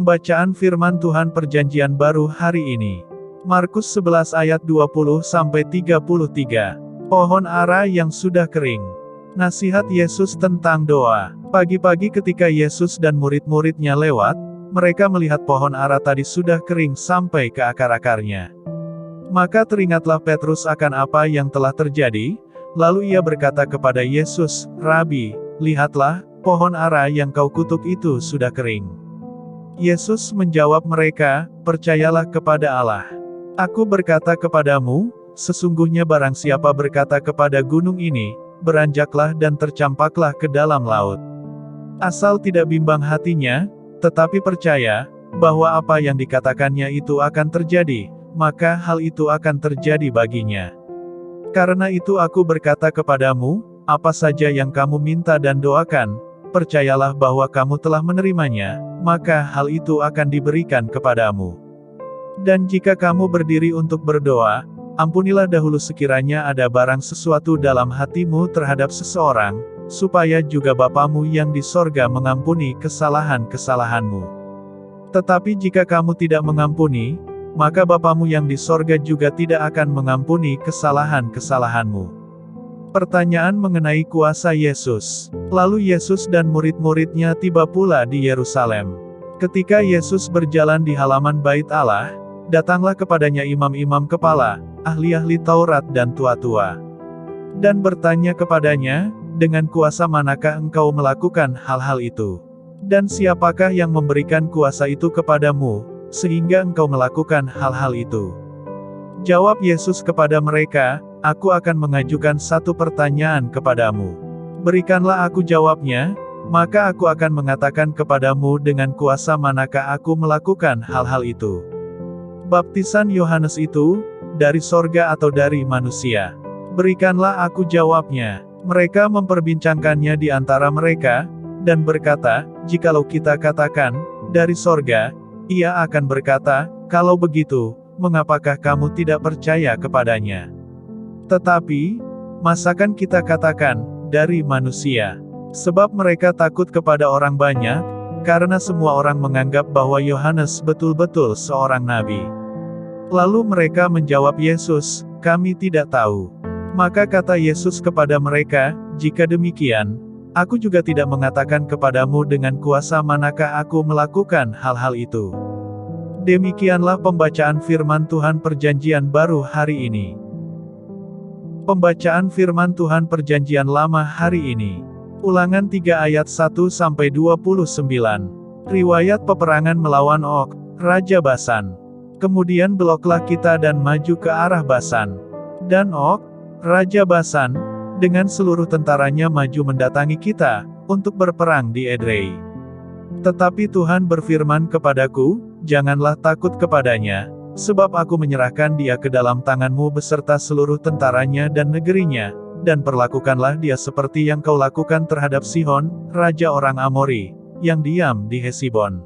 Pembacaan firman Tuhan Perjanjian Baru hari ini. Markus 11 ayat 20-33. Pohon ara yang sudah kering. Nasihat Yesus tentang doa. Pagi-pagi ketika Yesus dan murid-muridnya lewat, mereka melihat pohon ara tadi sudah kering sampai ke akar-akarnya. Maka teringatlah Petrus akan apa yang telah terjadi, lalu ia berkata kepada Yesus, "Rabi, lihatlah, pohon ara yang kau kutuk itu sudah kering." Yesus menjawab mereka, "Percayalah kepada Allah. Aku berkata kepadamu, sesungguhnya barang siapa berkata kepada gunung ini, beranjaklah dan tercampaklah ke dalam laut. Asal tidak bimbang hatinya, tetapi percaya, bahwa apa yang dikatakannya itu akan terjadi, maka hal itu akan terjadi baginya. Karena itu aku berkata kepadamu, apa saja yang kamu minta dan doakan, percayalah bahwa kamu telah menerimanya, maka hal itu akan diberikan kepadamu. Dan jika kamu berdiri untuk berdoa, ampunilah dahulu sekiranya ada barang sesuatu dalam hatimu terhadap seseorang, supaya juga Bapamu yang di sorga mengampuni kesalahan-kesalahanmu. Tetapi jika kamu tidak mengampuni, maka Bapamu yang di sorga juga tidak akan mengampuni kesalahan-kesalahanmu." Pertanyaan mengenai kuasa Yesus. Lalu Yesus dan murid-muridnya tiba pula di Yerusalem. Ketika Yesus berjalan di halaman Bait Allah, datanglah kepadanya imam-imam kepala, ahli-ahli Taurat dan tua-tua. Dan bertanya kepadanya, "Dengan kuasa manakah engkau melakukan hal-hal itu? Dan siapakah yang memberikan kuasa itu kepadamu, sehingga engkau melakukan hal-hal itu?" Jawab Yesus kepada mereka, "Aku akan mengajukan satu pertanyaan kepadamu. Berikanlah aku jawabnya, maka aku akan mengatakan kepadamu dengan kuasa manakah aku melakukan hal-hal itu. Baptisan Yohanes itu, dari sorga atau dari manusia? Berikanlah aku jawabnya." Mereka memperbincangkannya di antara mereka, dan berkata, "Jikalau kita katakan, dari sorga," ia akan berkata, "Kalau begitu, mengapakah kamu tidak percaya kepadanya? Tetapi, masakan kita katakan, dari manusia?" Sebab mereka takut kepada orang banyak, karena semua orang menganggap bahwa Yohanes betul-betul seorang nabi. Lalu mereka menjawab Yesus, "Kami tidak tahu." Maka kata Yesus kepada mereka, "Jika demikian, aku juga tidak mengatakan kepadamu dengan kuasa manakah aku melakukan hal-hal itu." Demikianlah pembacaan firman Tuhan Perjanjian Baru hari ini. Pembacaan firman Tuhan Perjanjian Lama hari ini. Ulangan 3 ayat 1-29. Riwayat peperangan melawan Og, Raja Basan. Kemudian beloklah kita dan maju ke arah Basan. Dan Og, Raja Basan, dengan seluruh tentaranya maju mendatangi kita, untuk berperang di Edrei. Tetapi Tuhan berfirman kepadaku, "Janganlah takut kepadanya, sebab aku menyerahkan dia ke dalam tanganmu beserta seluruh tentaranya dan negerinya, dan perlakukanlah dia seperti yang kau lakukan terhadap Sihon, raja orang Amori, yang diam di Hesibon."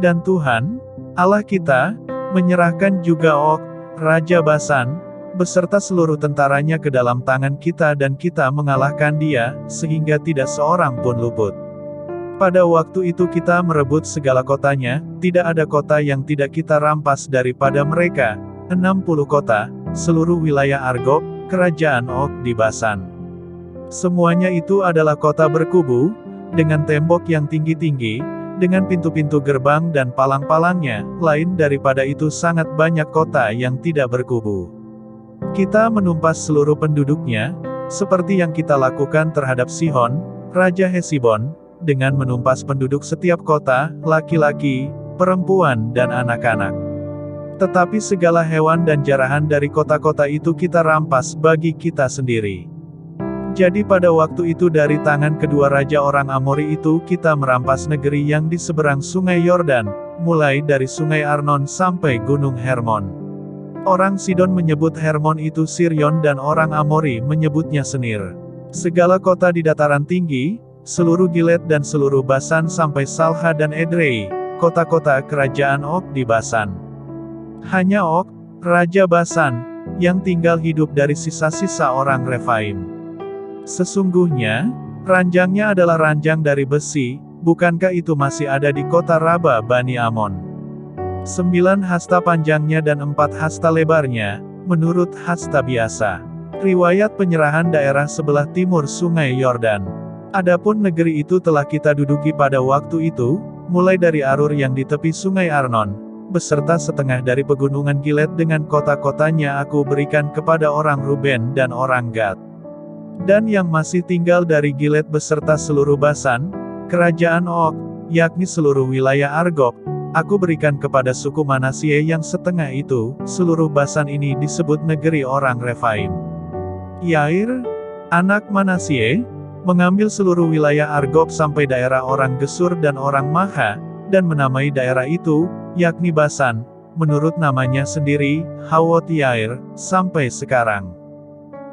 Dan Tuhan, Allah kita, menyerahkan juga Og, Raja Basan, beserta seluruh tentaranya ke dalam tangan kita dan kita mengalahkan dia, sehingga tidak seorang pun luput. Pada waktu itu kita merebut segala kotanya, tidak ada kota yang tidak kita rampas daripada mereka, 60 kota, seluruh wilayah Argob, kerajaan Og di Basan. Semuanya itu adalah kota berkubu, dengan tembok yang tinggi-tinggi, dengan pintu-pintu gerbang dan palang-palangnya, lain daripada itu sangat banyak kota yang tidak berkubu. Kita menumpas seluruh penduduknya, seperti yang kita lakukan terhadap Sihon, Raja Hesibon, dengan menumpas penduduk setiap kota, laki-laki, perempuan dan anak-anak. Tetapi segala hewan dan jarahan dari kota-kota itu kita rampas bagi kita sendiri. Jadi pada waktu itu dari tangan kedua raja orang Amori itu kita merampas negeri yang di seberang sungai Yordan, mulai dari sungai Arnon sampai gunung Hermon. Orang Sidon menyebut Hermon itu Sirion dan orang Amori menyebutnya Senir. Segala kota di dataran tinggi, seluruh Gilead dan seluruh Basan sampai Salha dan Edrei, kota-kota kerajaan Og di Basan. Hanya Og, Raja Basan, yang tinggal hidup dari sisa-sisa orang Refaim. Sesungguhnya, ranjangnya adalah ranjang dari besi, bukankah itu masih ada di kota Raba Bani Amon? 9 hasta panjangnya dan 4 hasta lebarnya, menurut hasta biasa. Riwayat penyerahan daerah sebelah timur Sungai Yordan. Adapun negeri itu telah kita duduki pada waktu itu, mulai dari Arur yang di tepi Sungai Arnon, beserta setengah dari pegunungan Gilead dengan kota-kotanya aku berikan kepada orang Ruben dan orang Gad. Dan yang masih tinggal dari Gilead beserta seluruh Basan, kerajaan Og, yakni seluruh wilayah Argob, aku berikan kepada suku Manasye yang setengah itu. Seluruh Basan ini disebut negeri orang Refaim. Yair, anak Manasye, mengambil seluruh wilayah Argob sampai daerah orang Gesur dan orang Maha, dan menamai daerah itu, yakni Basan, menurut namanya sendiri, Hawot Yair, sampai sekarang.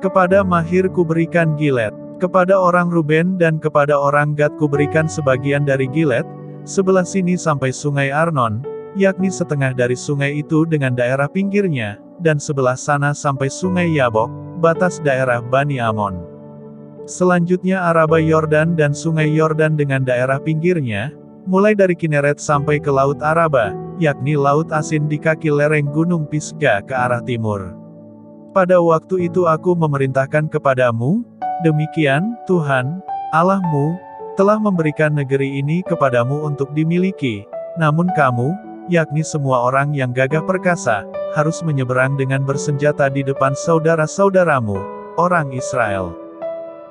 Kepada Mahir kuberikan Gilead, kepada orang Ruben dan kepada orang Gad kuberikan sebagian dari Gilead, sebelah sini sampai Sungai Arnon, yakni setengah dari sungai itu dengan daerah pinggirnya, dan sebelah sana sampai Sungai Yabok, batas daerah Bani Amon. Selanjutnya Araba Yordan dan Sungai Yordan dengan daerah pinggirnya, mulai dari Kineret sampai ke Laut Araba, yakni Laut Asin di kaki lereng Gunung Pisgah ke arah timur. Pada waktu itu aku memerintahkan kepadamu, demikian, Tuhan, Allahmu, telah memberikan negeri ini kepadamu untuk dimiliki, namun kamu, yakni semua orang yang gagah perkasa, harus menyeberang dengan bersenjata di depan saudara-saudaramu, orang Israel.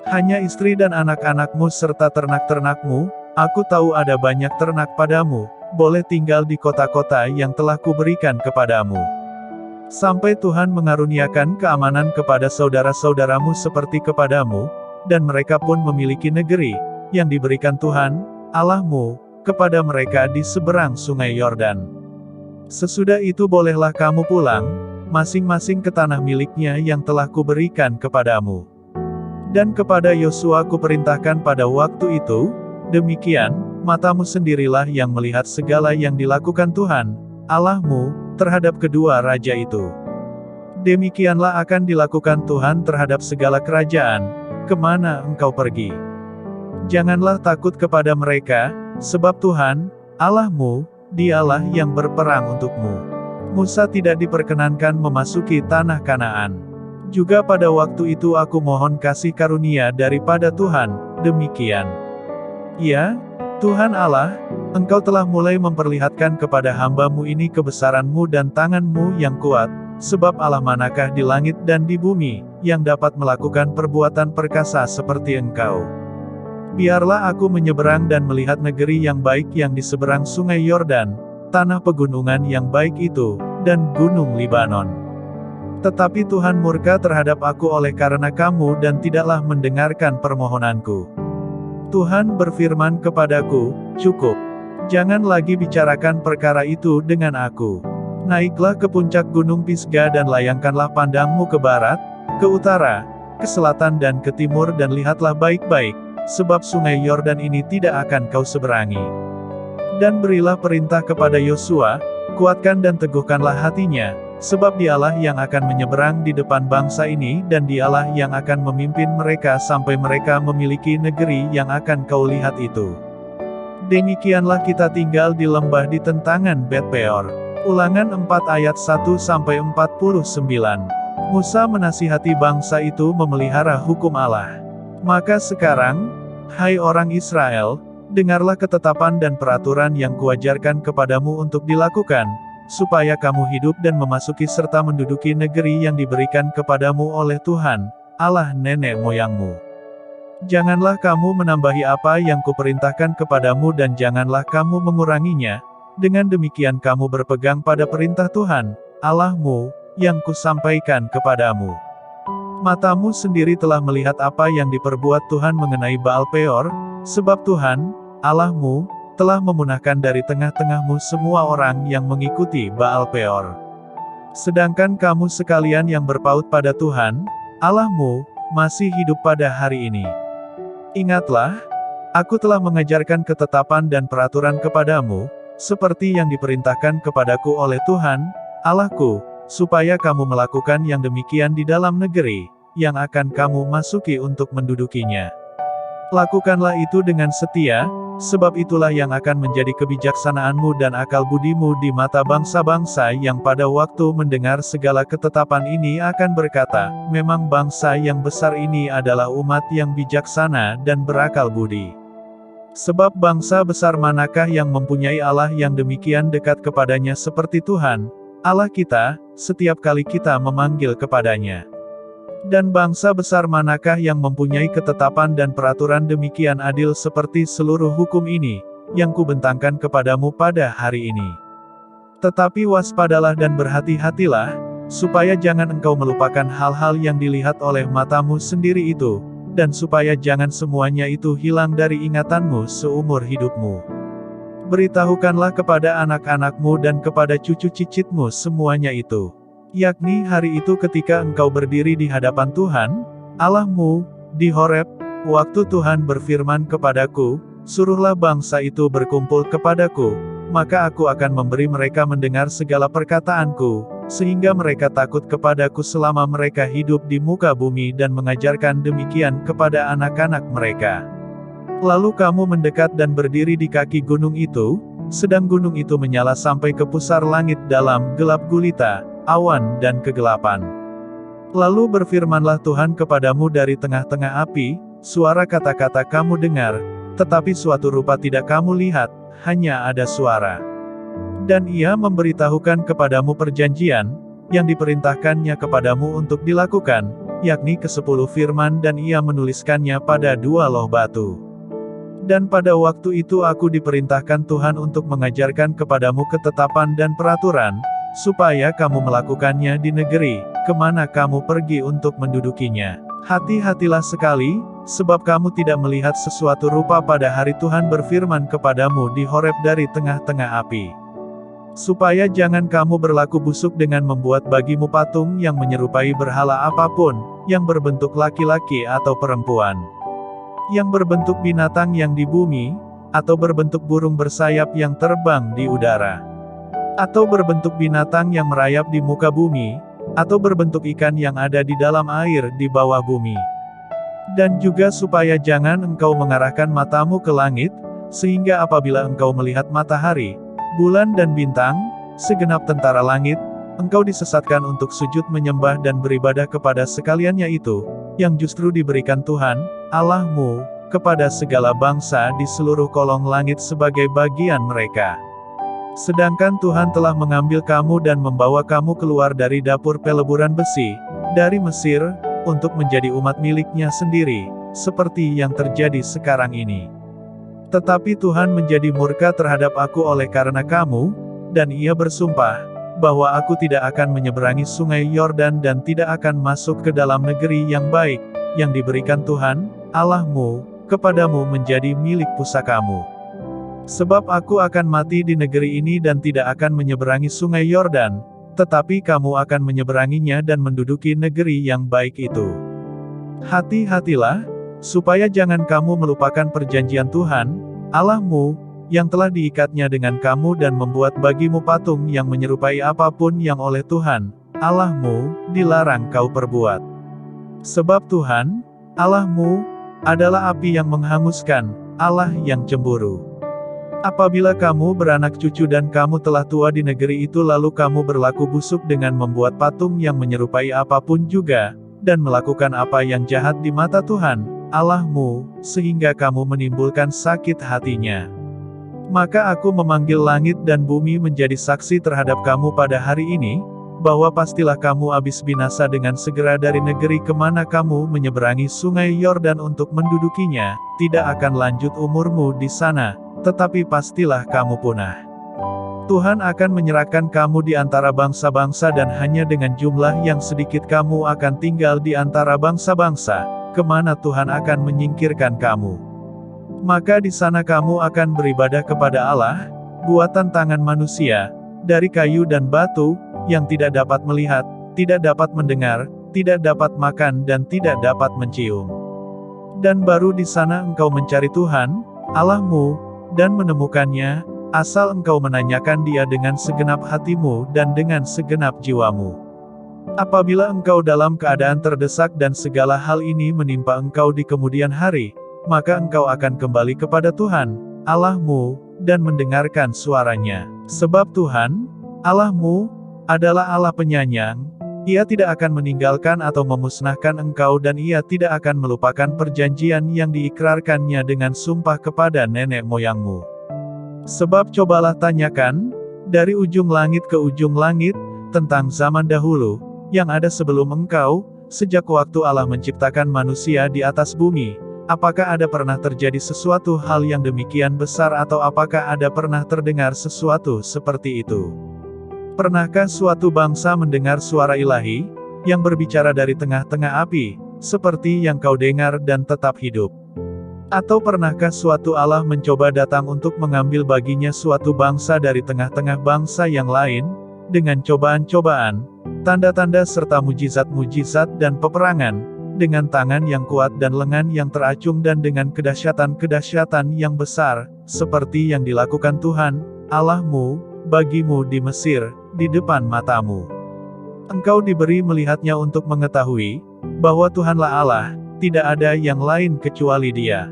Hanya istri dan anak-anakmu serta ternak-ternakmu, aku tahu ada banyak ternak padamu, boleh tinggal di kota-kota yang telah kuberikan kepadamu. Sampai Tuhan mengaruniakan keamanan kepada saudara-saudaramu seperti kepadamu, dan mereka pun memiliki negeri, yang diberikan Tuhan, Allahmu, kepada mereka di seberang Sungai Yordan. Sesudah itu bolehlah kamu pulang, masing-masing ke tanah miliknya yang telah kuberikan kepadamu. Dan kepada Yosua kuperintahkan pada waktu itu, demikian, matamu sendirilah yang melihat segala yang dilakukan Tuhan, Allahmu, terhadap kedua raja itu. Demikianlah akan dilakukan Tuhan terhadap segala kerajaan, kemana engkau pergi. Janganlah takut kepada mereka, sebab Tuhan, Allahmu, Dialah yang berperang untukmu. Musa tidak diperkenankan memasuki tanah Kanaan. Juga pada waktu itu aku mohon kasih karunia daripada Tuhan, demikian. Ya, Tuhan Allah, Engkau telah mulai memperlihatkan kepada hamba-Mu ini kebesaran-Mu dan tangan-Mu yang kuat, sebab Allah manakah di langit dan di bumi, yang dapat melakukan perbuatan perkasa seperti Engkau. Biarlah aku menyeberang dan melihat negeri yang baik yang di seberang Sungai Yordan, tanah pegunungan yang baik itu, dan gunung Libanon. Tetapi Tuhan murka terhadap aku oleh karena kamu dan tidaklah mendengarkan permohonanku. Tuhan berfirman kepadaku, cukup. Jangan lagi bicarakan perkara itu dengan aku. Naiklah ke puncak gunung Pisgah dan layangkanlah pandangmu ke barat, ke utara, ke selatan dan ke timur dan lihatlah baik-baik, sebab Sungai Yordan ini tidak akan kau seberangi. Dan berilah perintah kepada Yosua, kuatkan dan teguhkanlah hatinya, sebab dialah yang akan menyeberang di depan bangsa ini dan dialah yang akan memimpin mereka sampai mereka memiliki negeri yang akan kau lihat itu. Demikianlah kita tinggal di lembah di tentangan Bet Peor. Ulangan 4 ayat 1-49. Musa menasihati bangsa itu memelihara hukum Allah. Maka sekarang, hai orang Israel, dengarlah ketetapan dan peraturan yang kuajarkan kepadamu untuk dilakukan, supaya kamu hidup dan memasuki serta menduduki negeri yang diberikan kepadamu oleh Tuhan, Allah nenek moyangmu. Janganlah kamu menambahi apa yang kuperintahkan kepadamu dan janganlah kamu menguranginya, dengan demikian kamu berpegang pada perintah Tuhan, Allahmu, yang kusampaikan kepadamu. Matamu sendiri telah melihat apa yang diperbuat Tuhan mengenai Baal Peor, sebab Tuhan, Allahmu, telah memunahkan dari tengah-tengahmu semua orang yang mengikuti Baal Peor. Sedangkan kamu sekalian yang berpaut pada Tuhan, Allahmu, masih hidup pada hari ini. Ingatlah, aku telah mengajarkan ketetapan dan peraturan kepadamu, seperti yang diperintahkan kepadaku oleh Tuhan, Allahku, supaya kamu melakukan yang demikian di dalam negeri, yang akan kamu masuki untuk mendudukinya. Lakukanlah itu dengan setia, Sebab itulah yang akan menjadi kebijaksanaanmu dan akal budimu di mata bangsa-bangsa yang pada waktu mendengar segala ketetapan ini akan berkata, memang bangsa yang besar ini adalah umat yang bijaksana dan berakal budi. Sebab bangsa besar manakah yang mempunyai Allah yang demikian dekat kepadanya seperti Tuhan, Allah kita, setiap kali kita memanggil kepadanya. Dan bangsa besar manakah yang mempunyai ketetapan dan peraturan demikian adil seperti seluruh hukum ini, yang kubentangkan kepadamu pada hari ini. Tetapi waspadalah dan berhati-hatilah, supaya jangan engkau melupakan hal-hal yang dilihat oleh matamu sendiri itu, dan supaya jangan semuanya itu hilang dari ingatanmu seumur hidupmu. Beritahukanlah kepada anak-anakmu dan kepada cucu cicitmu semuanya itu. Yakni hari itu ketika engkau berdiri di hadapan Tuhan, Allahmu, di Horeb, waktu Tuhan berfirman kepadaku, suruhlah bangsa itu berkumpul kepadaku, maka aku akan memberi mereka mendengar segala perkataanku, sehingga mereka takut kepadaku selama mereka hidup di muka bumi dan mengajarkan demikian kepada anak-anak mereka. Lalu kamu mendekat dan berdiri di kaki gunung itu, sedang gunung itu menyala sampai ke pusar langit dalam gelap gulita, awan dan kegelapan. Lalu berfirmanlah Tuhan kepadamu dari tengah-tengah api, suara kata-kata kamu dengar, tetapi suatu rupa tidak kamu lihat, hanya ada suara. Dan ia memberitahukan kepadamu perjanjian, yang diperintahkannya kepadamu untuk dilakukan, yakni ke-10 firman dan ia menuliskannya pada 2 loh batu. Dan pada waktu itu aku diperintahkan Tuhan untuk mengajarkan kepadamu ketetapan dan peraturan, supaya kamu melakukannya di negeri, kemana kamu pergi untuk mendudukinya. Hati-hatilah sekali, sebab kamu tidak melihat sesuatu rupa pada hari Tuhan berfirman kepadamu di Horeb dari tengah-tengah api. Supaya jangan kamu berlaku busuk dengan membuat bagimu patung yang menyerupai berhala apapun, yang berbentuk laki-laki atau perempuan, yang berbentuk binatang yang di bumi, atau berbentuk burung bersayap yang terbang di udara, atau berbentuk binatang yang merayap di muka bumi, atau berbentuk ikan yang ada di dalam air di bawah bumi. Dan juga supaya jangan engkau mengarahkan matamu ke langit, sehingga apabila engkau melihat matahari, bulan dan bintang, segenap tentara langit, engkau disesatkan untuk sujud menyembah dan beribadah kepada sekaliannya itu, yang justru diberikan Tuhan, Allahmu, kepada segala bangsa di seluruh kolong langit sebagai bagian mereka. Sedangkan Tuhan telah mengambil kamu dan membawa kamu keluar dari dapur peleburan besi, dari Mesir, untuk menjadi umat miliknya sendiri, seperti yang terjadi sekarang ini. Tetapi Tuhan menjadi murka terhadap aku oleh karena kamu, dan ia bersumpah, bahwa aku tidak akan menyeberangi sungai Yordan dan tidak akan masuk ke dalam negeri yang baik, yang diberikan Tuhan, Allahmu, kepadamu menjadi milik pusakamu. Sebab aku akan mati di negeri ini dan tidak akan menyeberangi sungai Yordan, tetapi kamu akan menyeberanginya dan menduduki negeri yang baik itu. Hati-hatilah, supaya jangan kamu melupakan perjanjian Tuhan, Allahmu, yang telah diikatnya dengan kamu dan membuat bagimu patung yang menyerupai apapun yang oleh Tuhan, Allahmu, dilarang kau perbuat. Sebab Tuhan, Allahmu, adalah api yang menghanguskan, Allah yang cemburu. Apabila kamu beranak cucu dan kamu telah tua di negeri itu lalu kamu berlaku busuk dengan membuat patung yang menyerupai apapun juga, dan melakukan apa yang jahat di mata Tuhan, Allahmu, sehingga kamu menimbulkan sakit hatinya. Maka aku memanggil langit dan bumi menjadi saksi terhadap kamu pada hari ini, bahwa pastilah kamu habis binasa dengan segera dari negeri kemana kamu menyeberangi sungai Yordan untuk mendudukinya, tidak akan lanjut umurmu di sana, tetapi pastilah kamu punah. Tuhan akan menyerahkan kamu di antara bangsa-bangsa dan hanya dengan jumlah yang sedikit kamu akan tinggal di antara bangsa-bangsa, kemana Tuhan akan menyingkirkan kamu. Maka di sana kamu akan beribadah kepada Allah, buatan tangan manusia, dari kayu dan batu, yang tidak dapat melihat, tidak dapat mendengar, tidak dapat makan dan tidak dapat mencium. Dan baru di sana engkau mencari Tuhan, Allahmu, dan menemukannya, asal engkau menanyakan Dia dengan segenap hatimu dan dengan segenap jiwamu. Apabila engkau dalam keadaan terdesak dan segala hal ini menimpa engkau di kemudian hari, maka engkau akan kembali kepada Tuhan, Allahmu, dan mendengarkan suaranya. Sebab Tuhan, Allahmu, adalah Allah penyayang, Ia tidak akan meninggalkan atau memusnahkan engkau dan Ia tidak akan melupakan perjanjian yang diikrarkannya dengan sumpah kepada nenek moyangmu. Sebab cobalah tanyakan, dari ujung langit ke ujung langit, tentang zaman dahulu, yang ada sebelum engkau, sejak waktu Allah menciptakan manusia di atas bumi, apakah ada pernah terjadi sesuatu hal yang demikian besar atau apakah ada pernah terdengar sesuatu seperti itu? Pernahkah suatu bangsa mendengar suara ilahi, yang berbicara dari tengah-tengah api, seperti yang kau dengar dan tetap hidup? Atau pernahkah suatu Allah mencoba datang untuk mengambil baginya suatu bangsa dari tengah-tengah bangsa yang lain, dengan cobaan-cobaan, tanda-tanda serta mujizat-mujizat dan peperangan, dengan tangan yang kuat dan lengan yang teracung dan dengan kedahsyatan-kedahsyatan yang besar, seperti yang dilakukan Tuhan, Allahmu, bagimu di Mesir, di depan matamu. Engkau diberi melihatnya untuk mengetahui, bahwa Tuhanlah Allah, tidak ada yang lain kecuali Dia.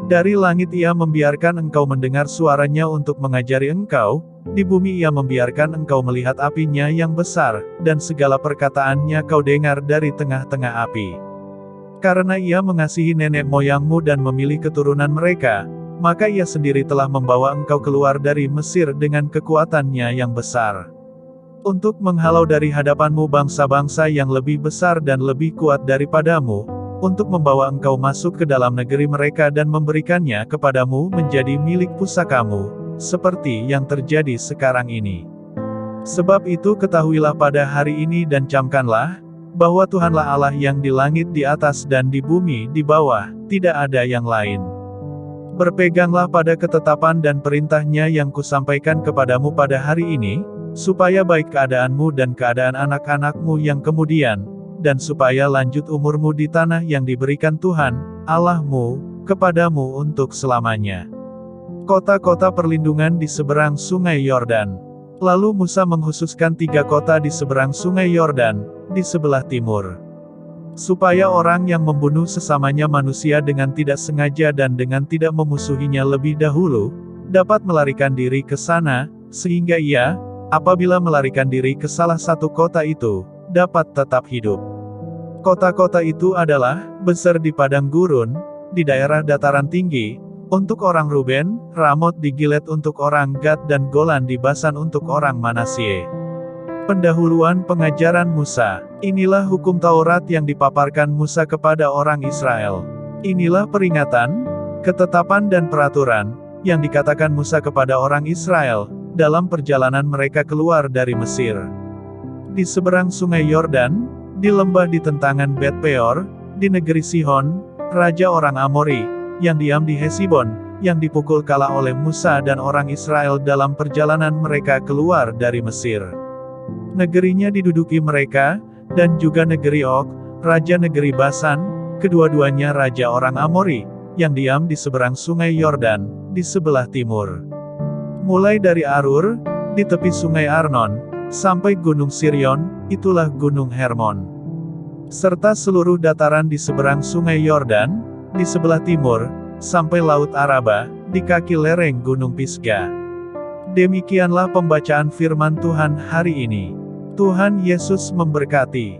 Dari langit Ia membiarkan engkau mendengar suaranya untuk mengajari engkau, di bumi Ia membiarkan engkau melihat apinya yang besar, dan segala perkataannya kau dengar dari tengah-tengah api. Karena Ia mengasihi nenek moyangmu dan memilih keturunan mereka, maka Ia sendiri telah membawa engkau keluar dari Mesir dengan kekuatannya yang besar. Untuk menghalau dari hadapanmu bangsa-bangsa yang lebih besar dan lebih kuat daripadamu, untuk membawa engkau masuk ke dalam negeri mereka dan memberikannya kepadamu menjadi milik pusakamu, seperti yang terjadi sekarang ini. Sebab itu ketahuilah pada hari ini dan camkanlah, bahwa Tuhanlah Allah yang di langit di atas dan di bumi di bawah, tidak ada yang lain. Berpeganglah pada ketetapan dan perintahnya yang kusampaikan kepadamu pada hari ini, supaya baik keadaanmu dan keadaan anak-anakmu yang kemudian, dan supaya lanjut umurmu di tanah yang diberikan Tuhan, Allahmu, kepadamu untuk selamanya. Kota-kota perlindungan di seberang sungai Yordan. Lalu Musa menghususkan 3 kota di seberang sungai Yordan, di sebelah timur. Supaya orang yang membunuh sesamanya manusia dengan tidak sengaja dan dengan tidak memusuhinya lebih dahulu, dapat melarikan diri ke sana, sehingga ia, apabila melarikan diri ke salah satu kota itu, dapat tetap hidup. Kota-kota itu adalah, Beser di padang gurun, di daerah dataran tinggi, untuk orang Ruben, Ramot di Gilead untuk orang Gad dan Golan di Basan untuk orang Manasye. Pendahuluan pengajaran Musa. Inilah hukum Taurat yang dipaparkan Musa kepada orang Israel. Inilah peringatan, ketetapan dan peraturan, yang dikatakan Musa kepada orang Israel, dalam perjalanan mereka keluar dari Mesir. Di seberang sungai Yordan, di lembah di tentangan Bet Peor, di negeri Sihon, raja orang Amori, yang diam di Hesibon, yang dipukul kalah oleh Musa dan orang Israel dalam perjalanan mereka keluar dari Mesir. Negerinya diduduki mereka, dan juga negeri Og, raja negeri Basan, kedua-duanya raja orang Amori, yang diam di seberang sungai Yordan, di sebelah timur. Mulai dari Arur, di tepi sungai Arnon, sampai gunung Sirion, itulah gunung Hermon. Serta seluruh dataran di seberang sungai Yordan, di sebelah timur, sampai Laut Araba, di kaki lereng gunung Pisgah. Demikianlah pembacaan firman Tuhan hari ini. Tuhan Yesus memberkati.